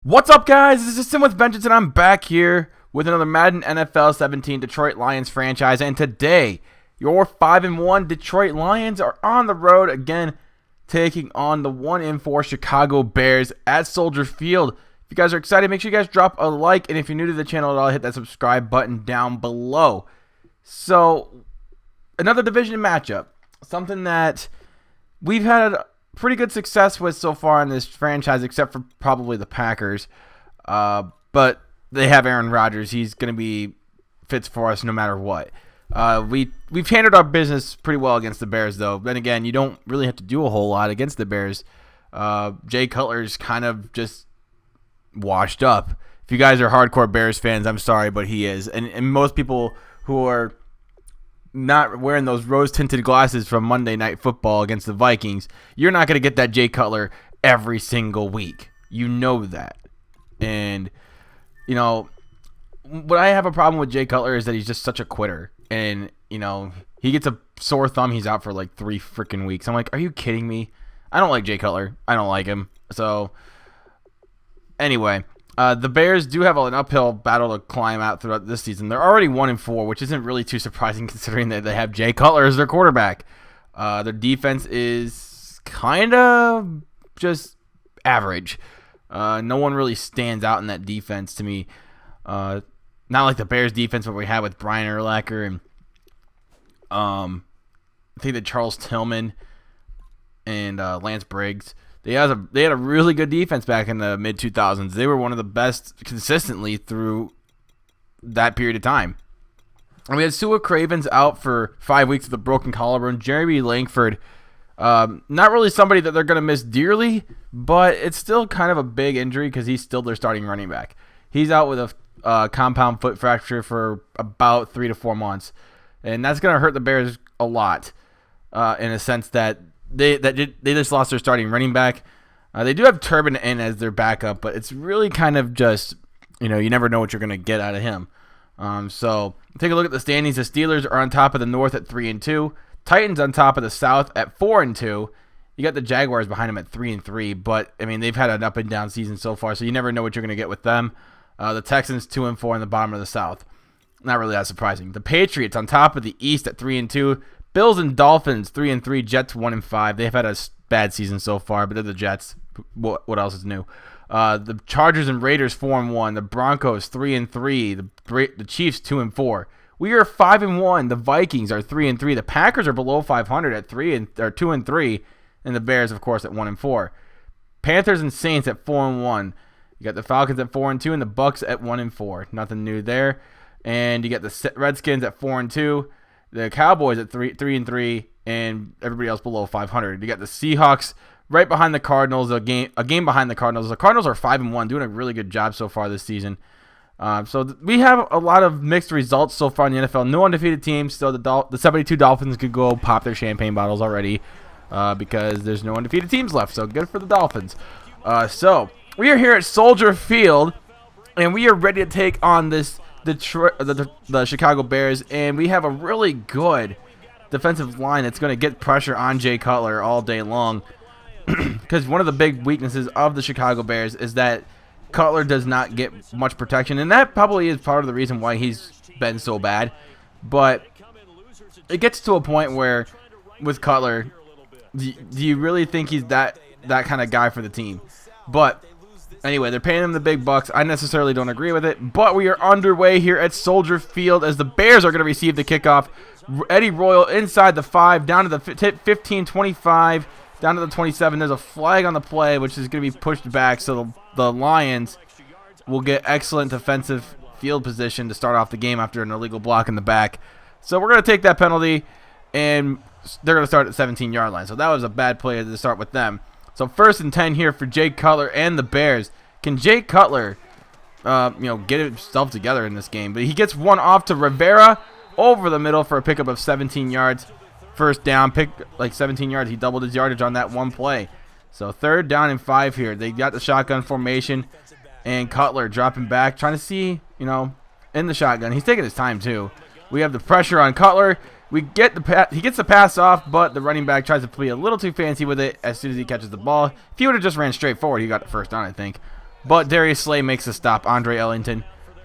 What's up, guys? This is Sim with Vengeance, and I'm back here with another Madden NFL 17 Detroit Lions franchise. And today, your 5-1 Detroit Lions are on the road again, taking on the 1-4 Chicago Bears at Soldier Field. If you guys are excited, make sure you guys drop a like, and if you're new to the channel at all, hit that subscribe button down below. So, another division matchup, something that we've had pretty good success with so far in this franchise, except for probably the Packers. But they have Aaron Rodgers. He's going to be fits for us no matter what. We've handled our business pretty well against the Bears, though. Then again, you don't really have to do a whole lot against the Bears. Jay Cutler's kind of just washed up. If you guys are hardcore Bears fans, I'm sorry, but he is. And most people who are not wearing those rose-tinted glasses from Monday Night Football against the Vikings, you're not going to get that Jay Cutler every single week. You know that. And, you know, what I have a problem with Jay Cutler is that he's just such a quitter. And, you know, he gets a sore thumb, he's out for like 3 freaking weeks. I'm like, are you kidding me? I don't like Jay Cutler. I don't like him. So, anyway, the Bears do have an uphill battle to climb out throughout this season. They're already 1-4, which isn't really too surprising considering that they have Jay Cutler as their quarterback. Their defense is kind of just average. No one really stands out in that defense to me. Not like the Bears defense what we had with Brian Urlacher and I think that Charles Tillman and Lance Briggs. They had a really good defense back in the mid-2000s. They were one of the best consistently through that period of time. And we had Sua Cravens out for 5 weeks with a broken collarbone. Jeremy Langford, not really somebody that they're going to miss dearly, but it's still kind of a big injury because he's still their starting running back. He's out with a compound foot fracture for about 3 to 4 months. And that's going to hurt the Bears a lot in a sense that they just lost their starting running back. They do have Turbin in as their backup, but it's really kind of just, you never know what you're going to get out of him. So take a look at the standings. The Steelers are on top of the North at 3-2. Titans on top of the South at 4-2. You got the Jaguars behind them at 3-3, but I mean they've had an up and down season so far, so you never know what you're going to get with them. The Texans 2-4 in the bottom of the South. Not really that surprising. The Patriots on top of the East at 3-2. Bills and Dolphins 3-3, Jets 1-5. They've had a bad season so far, but they're the Jets. What else is new? The Chargers and Raiders 4-1. The Broncos 3-3. The Chiefs 2-4. We are 5-1. The Vikings are 3-3. The Packers are below 500 at 2-3, and the Bears, of course, at 1-4. Panthers and Saints at 4-1. You got the Falcons at 4-2 and the Bucks at 1-4. Nothing new there. And you got the Redskins at 4-2. The Cowboys at 3-3, and everybody else below 500. You got the Seahawks right behind the Cardinals, a game behind the Cardinals. The Cardinals are 5-1, doing a really good job so far this season. So we have a lot of mixed results so far in the NFL. No undefeated teams. So the 72 Dolphins could go pop their champagne bottles already because there's no undefeated teams left. So good for the Dolphins. So we are here at Soldier Field, and we are ready to take on the Chicago Bears, and we have a really good defensive line that's going to get pressure on Jay Cutler all day long because one of the big weaknesses of the Chicago Bears is that Cutler does not get much protection, and that probably is part of the reason why he's been so bad. But it gets to a point where with Cutler, do you really think he's that kind of guy for the team? But anyway, they're paying him the big bucks. I necessarily don't agree with it, but we are underway here at Soldier Field as the Bears are going to receive the kickoff. Eddie Royal inside the 5, down to the 15, 25, down to the 27. There's a flag on the play, which is going to be pushed back, so the Lions will get excellent defensive field position to start off the game after an illegal block in the back. So we're going to take that penalty, and they're going to start at 17-yard line. So that was a bad play to start with them. So 1st and 10 here for Jay Cutler and the Bears. Can Jay Cutler, get himself together in this game? But he gets one off to Rivera over the middle for a pickup of 17 yards. First down, pick like 17 yards. He doubled his yardage on that one play. So 3rd down and 5 here. They got the shotgun formation, and Cutler dropping back, trying to see, in the shotgun. He's taking his time too. We have the pressure on Cutler. He gets the pass off, but the running back tries to play a little too fancy with it as soon as he catches the ball. If he would have just ran straight forward, he got the first down, I think. but Darius Slay makes a stop. Andre Ellington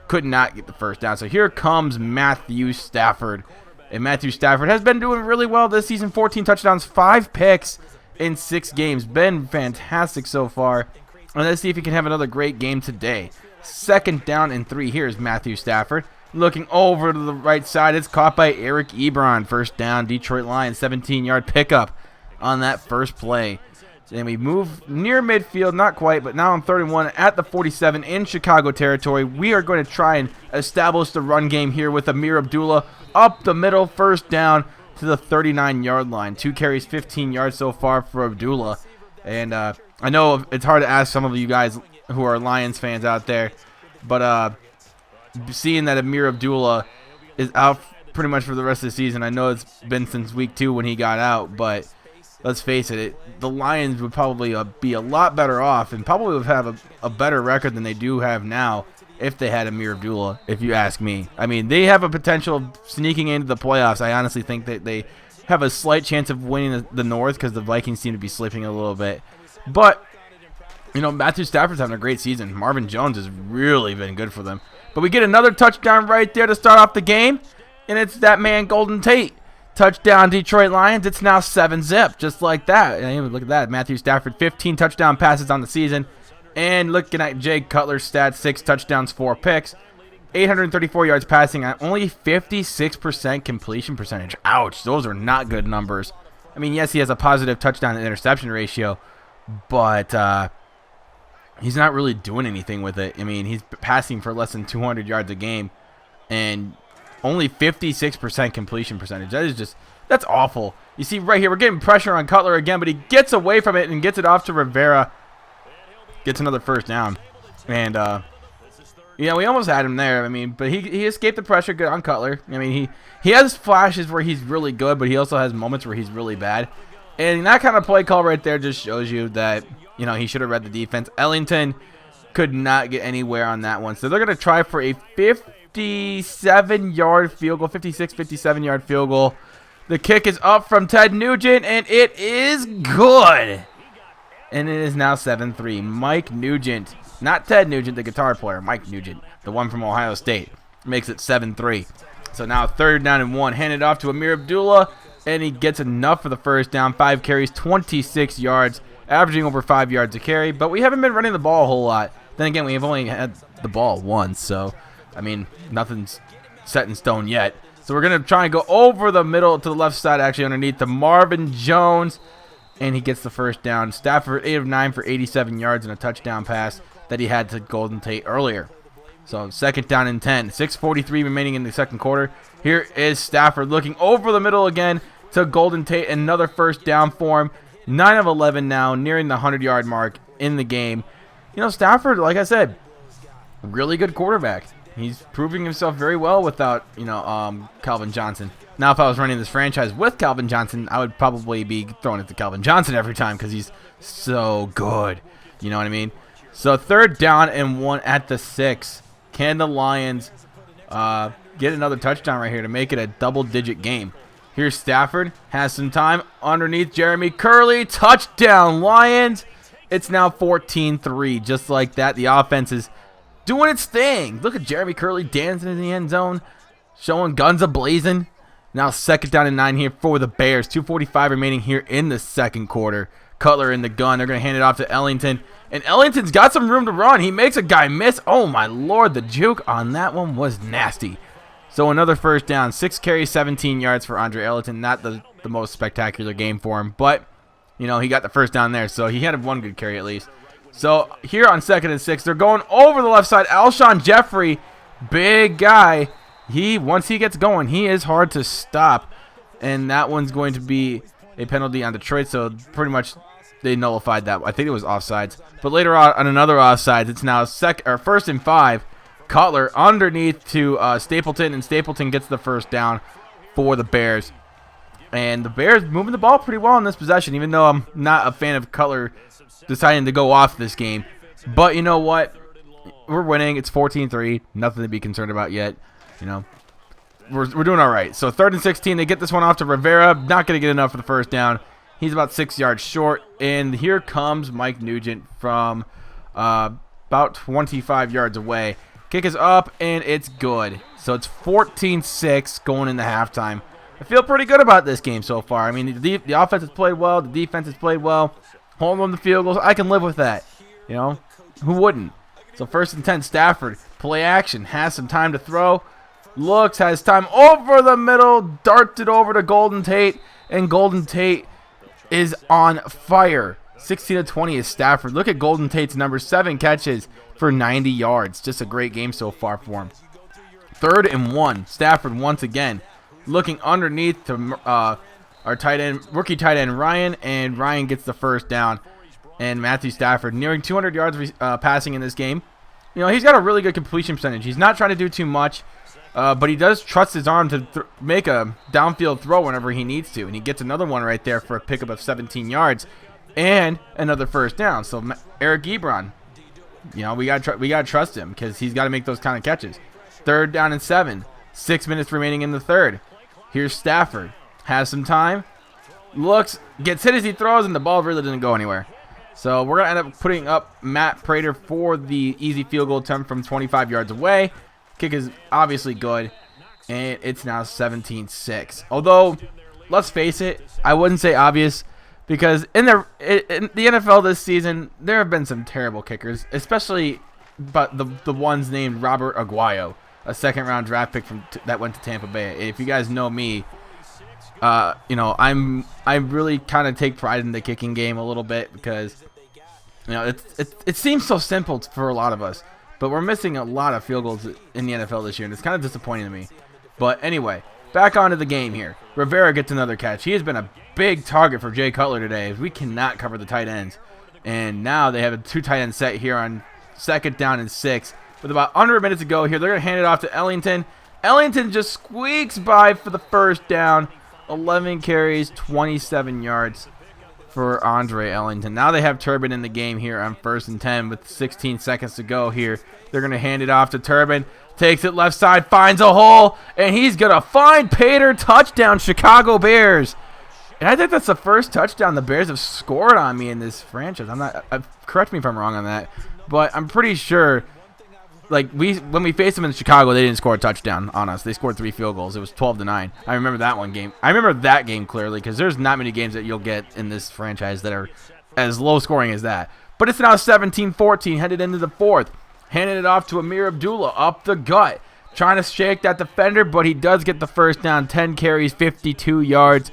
could not get the first down. So here comes Matthew Stafford. And Matthew Stafford has been doing really well this season. 14 touchdowns, 5 picks in 6 games. Been fantastic so far. And let's see if he can have another great game today. 2nd down and 3. Here's Matthew Stafford. Looking over to the right side. It's caught by Eric Ebron. 1st down, Detroit Lions. 17-yard pickup on that first play. And we move near midfield, not quite, but now on 31 at the 47 in Chicago territory. We are going to try and establish the run game here with Amir Abdullah up the middle, 1st down to the 39-yard line. 2 carries, 15 yards so far for Abdullah. And I know it's hard to ask some of you guys who are Lions fans out there, but seeing that Amir Abdullah is out pretty much for the rest of the season, I know it's been since week 2 when he got out, but let's face it, the Lions would probably be a lot better off and probably would have a better record than they do have now if they had Amir Abdullah, if you ask me. I mean, they have a potential of sneaking into the playoffs. I honestly think that they have a slight chance of winning the North because the Vikings seem to be slipping a little bit. But, you know, Matthew Stafford's having a great season. Marvin Jones has really been good for them. But we get another touchdown right there to start off the game, and it's that man Golden Tate. Touchdown, Detroit Lions. It's now 7-zip, just like that. And look at that. Matthew Stafford, 15 touchdown passes on the season. And looking at Jay Cutler's stats, 6 touchdowns, 4 picks. 834 yards passing at only 56% completion percentage. Ouch, those are not good numbers. I mean, yes, he has a positive touchdown to interception ratio, but he's not really doing anything with it. I mean, he's passing for less than 200 yards a game. And only 56% completion percentage. That's awful. You see right here, we're getting pressure on Cutler again, but he gets away from it and gets it off to Rivera. Gets another 1st down. And, yeah, we almost had him there. I mean, but he escaped the pressure good on Cutler. I mean, he has flashes where he's really good, but he also has moments where he's really bad. And that kind of play call right there just shows you that, you know, he should have read the defense. Ellington could not get anywhere on that one. So they're going to try for a 57-yard field goal, 57-yard field goal. The kick is up from Ted Nugent, and it is good. And it is now 7-3. Mike Nugent, not Ted Nugent, the guitar player, Mike Nugent, the one from Ohio State, makes it 7-3. So now 3rd down and 1, handed off to Amir Abdullah, and he gets enough for the 1st down. 5 carries, 26 yards, averaging over 5 yards a carry. But we haven't been running the ball a whole lot. Then again, we have only had the ball once, so I mean, nothing's set in stone yet. So we're going to try and go over the middle to the left side, actually underneath to Marvin Jones. And he gets the 1st down. Stafford, 8 of 9 for 87 yards and a touchdown pass that he had to Golden Tate earlier. So 2nd down and 10. 6:43 remaining in the 2nd quarter. Here is Stafford looking over the middle again to Golden Tate. Another 1st down for him. 9 of 11 now, nearing the 100-yard mark in the game. You know, Stafford, like I said, really good quarterback. He's proving himself very well without, you know, Calvin Johnson. Now, if I was running this franchise with Calvin Johnson, I would probably be throwing it to Calvin Johnson every time because he's so good. You know what I mean? So 3rd down and 1 at the 6. Can the Lions get another touchdown right here to make it a double-digit game? Here's Stafford. Has some time underneath Jeremy Curley. Touchdown, Lions. It's now 14-3. Just like that, the offense is doing its thing. Look at Jeremy Curley dancing in the end zone, showing guns a-blazing. Now 2nd down and 9 here for the Bears. 2:45 remaining here in the 2nd quarter. Cutler in the gun. They're going to hand it off to Ellington. And Ellington's got some room to run. He makes a guy miss. Oh, my Lord. The juke on that one was nasty. So another 1st down. 6 carries, 17 yards for Andre Ellington. Not the most spectacular game for him. But, you know, he got the 1st down there. So he had one good carry at least. So here on 2nd and 6, they're going over the left side. Alshon Jeffrey, big guy. Once he gets going, he is hard to stop. And that one's going to be a penalty on Detroit. So pretty much they nullified that. I think it was offsides. But later on another offsides, it's now 1st and 5. Cutler underneath to Stapleton, and Stapleton gets the 1st down for the Bears. And the Bears moving the ball pretty well in this possession, even though I'm not a fan of Cutler deciding to go off this game. But you know what? We're winning. It's 14-3. Nothing to be concerned about yet. You know, we're doing all right. So 3rd and 16. They get this one off to Rivera. Not going to get enough for the 1st down. He's about 6 yards short. And here comes Mike Nugent from about about 25 yards away. Kick is up, and it's good. So it's 14-6 going into halftime. I feel pretty good about this game so far. I mean, the offense has played well. The defense has played well. Holding on the field goals, I can live with that. You know, who wouldn't? So 1st and 10, Stafford. Play action. Has some time to throw. Looks, has time over the middle. Darts it over to Golden Tate. And Golden Tate is on fire. 16-20 is Stafford. Look at Golden Tate's number. 7 catches for 90 yards. Just a great game so far for him. 3rd and 1. Stafford once again. Looking underneath to our tight end, rookie tight end Ryan, and Ryan gets the first down. And Matthew Stafford nearing 200 yards passing in this game. You know, he's got a really good completion percentage. He's not trying to do too much, but he does trust his arm to make a downfield throw whenever he needs to. And he gets another one right there for a pickup of 17 yards and another first down. So Eric Ebron, you know, we gotta trust him because he's got to make those kind of catches. 3rd down and 7. 6 minutes remaining in the 3rd. Here's Stafford. Has some time. Looks, gets hit as he throws, and the ball really doesn't go anywhere. So we're going to end up putting up Matt Prater for the easy field goal attempt from 25 yards away. Kick is obviously good, and it's now 17-6. Although, let's face it, I wouldn't say obvious, because in the NFL this season, there have been some terrible kickers, especially but the ones named Robert Aguayo, a 2nd-round draft pick that went to Tampa Bay. If you guys know me, you know, I really kind of take pride in the kicking game a little bit because, you know, it seems so simple for a lot of us, but we're missing a lot of field goals in the NFL this year, and it's kind of disappointing to me. But anyway, back onto the game here. Rivera gets another catch. He has been a big target for Jay Cutler today. We cannot cover the tight ends, and now they have a 2 tight end set here on 2nd down and 6. With about under a minute to go here, they're going to hand it off to Ellington. Ellington just squeaks by for the first down. 11 carries, 27 yards for Andre Ellington. Now they have Turbin in the game here on 1st and 10 with 16 seconds to go here. They're going to hand it off to Turbin. Takes it left side, finds a hole, and he's going to find Pater. Touchdown, Chicago Bears. And I think that's the first touchdown the Bears have scored on me in this franchise. Correct me if I'm wrong on that, but I'm pretty sure. Like when we faced them in Chicago, they didn't score a touchdown on us. They scored 3 field goals. It was 12-9. I remember that one game. I remember that game clearly because there's not many games that you'll get in this franchise that are as low scoring as that. But it's now 17-14, headed into the 4th. Handing it off to Amir Abdullah up the gut. Trying to shake that defender, but he does get the first down. 10 carries, 52 yards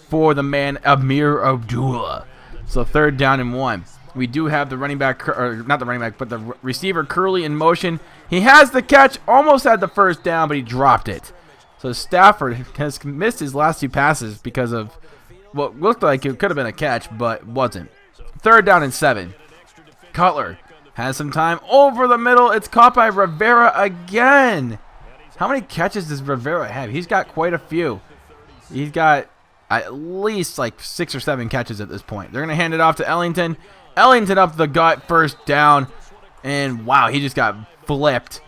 for the man Amir Abdullah. So 3rd down and 1. We do have the running back, or not the running back, but the receiver Curley in motion. He has the catch, almost had the first down, but he dropped it. So Stafford has missed his last 2 passes because of what looked like it could have been a catch, but wasn't. 3rd down and 7. Cutler has some time over the middle. It's caught by Rivera again. How many catches does Rivera have? He's got quite a few. He's got at least like 6 or 7 catches at this point. They're going to hand it off to Ellington. Ellington up the gut, first down, and wow, he just got flipped.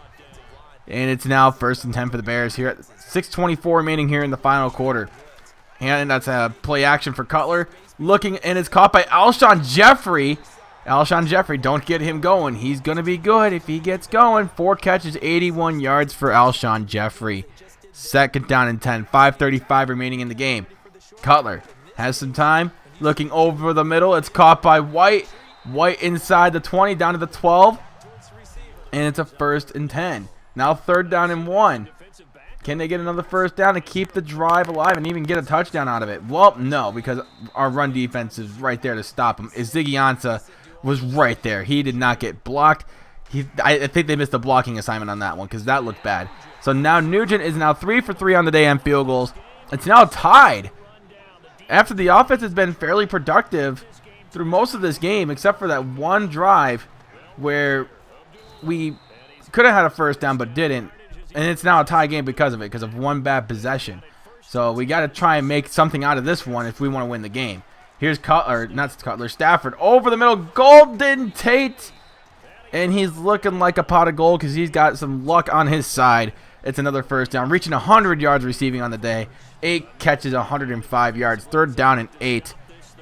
And it's now 1st and 10 for the Bears here at 6:24 remaining here in the final quarter. And that's a play action for Cutler. Looking, and it's caught by Alshon Jeffrey. Alshon Jeffrey, don't get him going. He's going to be good if he gets going. 4 catches, 81 yards for Alshon Jeffrey. 2nd down and 10, 5:35 remaining in the game. Cutler has some time. Looking over the middle, it's caught by White. White inside the 20, down to the 12. And it's a 1st and 10. Now 3rd down and 1. Can they get another first down to keep the drive alive and even get a touchdown out of it? Well, no, because our run defense is right there to stop him. Ziggy Ansah was right there. He did not get blocked. I think they missed a blocking assignment on that one because that looked bad. So now Nugent is now 3 for 3 on the day on field goals. It's now tied. After the offense has been fairly productive through most of this game, except for that one drive where we could have had a first down but didn't, and it's now a tie game because of it, because of one bad possession. So we got to try and make something out of this one if we want to win the game. Here's Stafford over the middle, Golden Tate, and he's looking like a pot of gold because he's got some luck on his side. It's another first down, reaching 100 yards receiving on the day. 8 catches, 105 yards. 3rd down and 8.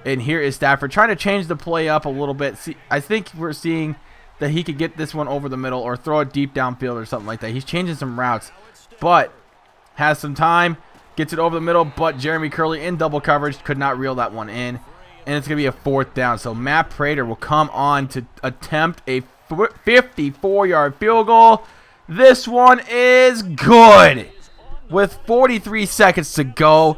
And here is Stafford trying to change the play up a little bit. See, I think we're seeing that he could get this one over the middle or throw it deep downfield or something like that. He's changing some routes, but has some time, gets it over the middle, but Jeremy Curley in double coverage could not reel that one in, and it's going to be a 4th down. So Matt Prater will come on to attempt a 54-yard field goal. This one is good. With 43 seconds to go,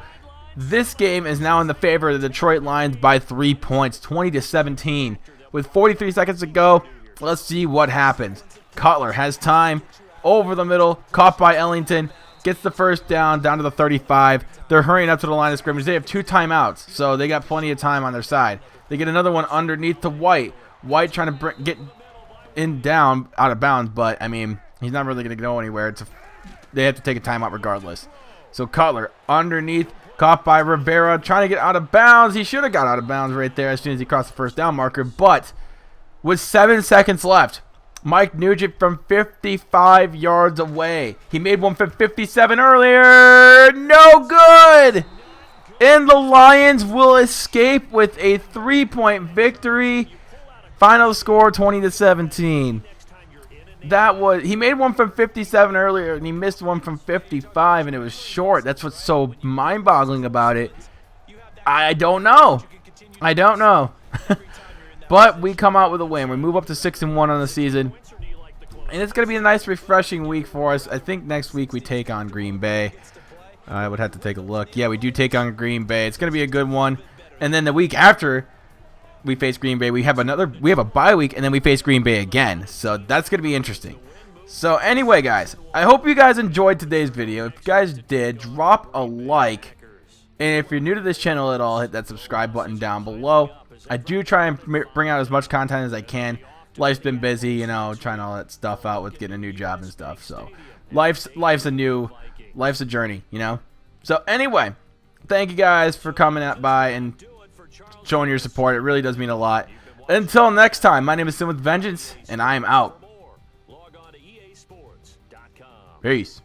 this game is now in the favor of the Detroit Lions by 3 points, 20-17. With 43 seconds to go, let's see what happens. Cutler has time, over the middle, caught by Ellington, gets the 1st down to the 35. They're hurrying up to the line of scrimmage. They have 2 timeouts, so they got plenty of time on their side. They get another one underneath to White. White trying to get in down out of bounds, but I mean, he's not really going to go anywhere. They have to take a timeout regardless. So Cutler underneath, caught by Rivera, trying to get out of bounds. He should have got out of bounds right there as soon as he crossed the 1st down marker, but with 7 seconds left, Mike Nugent from 55 yards away. He made one from 57 earlier. No good. And the Lions will escape with a 3-point victory. Final score 20-17. He made one from 57 earlier, and he missed one from 55, and it was short. That's what's so mind-boggling about it. I don't know. But we come out with a win. We move up to 6-1 on the season, and it's going to be a nice, refreshing week for us. I think next week we take on Green Bay. I would have to take a look. Yeah, we do take on Green Bay. It's going to be a good one. And then the week after we face Green Bay, we have a bye week, and then we face Green Bay again. So that's going to be interesting. So anyway, guys, I hope you guys enjoyed today's video. If you guys did, drop a like. And if you're new to this channel at all, hit that subscribe button down below. I do try and bring out as much content as I can. Life's been busy, you know, trying all that stuff out with getting a new job and stuff. So life's a journey, you know. So anyway, thank you guys for coming by and showing your support. It really does mean a lot. Until next time, my name is Sin with Vengeance, and I am out. Peace.